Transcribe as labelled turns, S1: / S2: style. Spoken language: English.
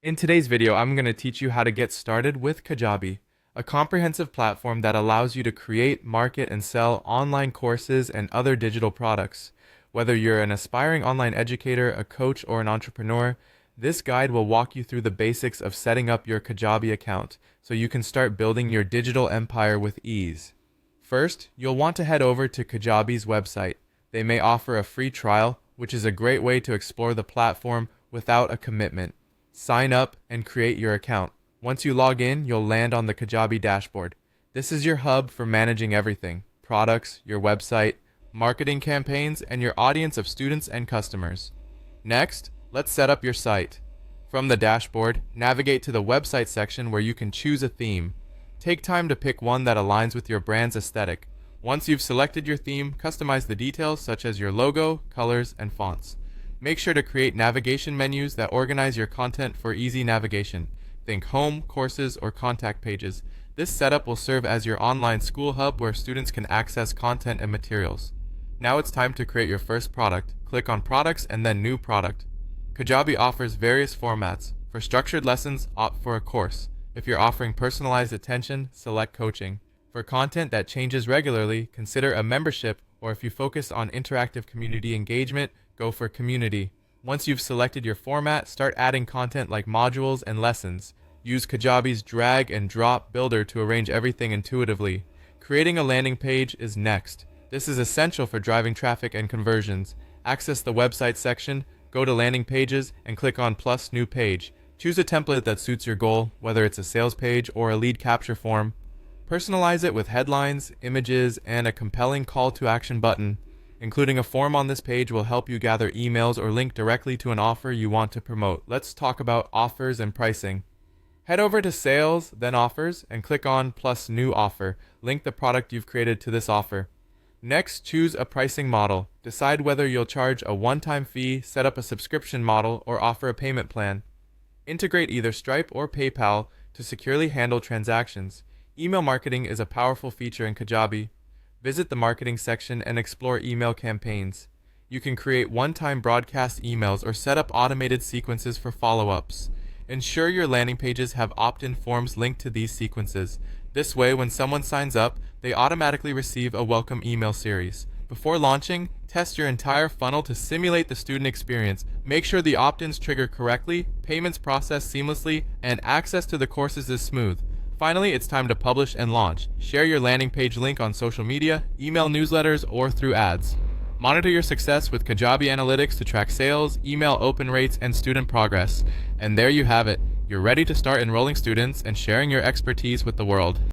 S1: In today's video, I'm going to teach you how to get started with Kajabi, a comprehensive platform that allows you to create, market, and sell online courses and other digital products. Whether you're an aspiring online educator, a coach, or an entrepreneur, this guide will walk you through the basics of setting up your Kajabi account so you can start building your digital empire with ease. First, you'll want to head over to Kajabi's website. They may offer a free trial, which is a great way to explore the platform without a commitment. Sign up and create your account. Once you log in, you'll land on the Kajabi dashboard. This is your hub for managing everything: products, your website, marketing campaigns, and your audience of students and customers. Next, let's set up your site. From the dashboard, navigate to the website section where you can choose a theme. Take time to pick one that aligns with your brand's aesthetic. Once you've selected your theme, customize the details such as your logo, colors, and fonts. Make sure to create navigation menus that organize your content for easy navigation. Think home, courses, or contact pages. This setup will serve as your online school hub where students can access content and materials. Now it's time to create your first product. Click on Products and then New Product. Kajabi offers various formats. For structured lessons, opt for a course. If you're offering personalized attention, select coaching. For content that changes regularly, consider a membership, or if you focus on interactive community engagement, go for community. Once you've selected your format, start adding content like modules and lessons. Use Kajabi's drag and drop builder to arrange everything intuitively. Creating a landing page is next. This is essential for driving traffic and conversions. Access the website section, go to landing pages, and click on plus new page. Choose a template that suits your goal, whether it's a sales page or a lead capture form. Personalize it with headlines, images, and a compelling call to action button. Including a form on this page will help you gather emails or link directly to an offer you want to promote. Let's talk about offers and pricing. Head over to Sales, then Offers, and click on Plus New Offer. Link the product you've created to this offer. Next, choose a pricing model. Decide whether you'll charge a one-time fee, set up a subscription model, or offer a payment plan. Integrate either Stripe or PayPal to securely handle transactions. Email marketing is a powerful feature in Kajabi. Visit the marketing section and explore email campaigns. You can create one-time broadcast emails or set up automated sequences for follow-ups. Ensure your landing pages have opt-in forms linked to these sequences. This way, when someone signs up, they automatically receive a welcome email series. Before launching, test your entire funnel to simulate the student experience. Make sure the opt-ins trigger correctly, payments process seamlessly, and access to the courses is smooth. Finally, it's time to publish and launch. Share your landing page link on social media, email newsletters, or through ads. Monitor your success with Kajabi Analytics to track sales, email open rates, and student progress. And there you have it. You're ready to start enrolling students and sharing your expertise with the world.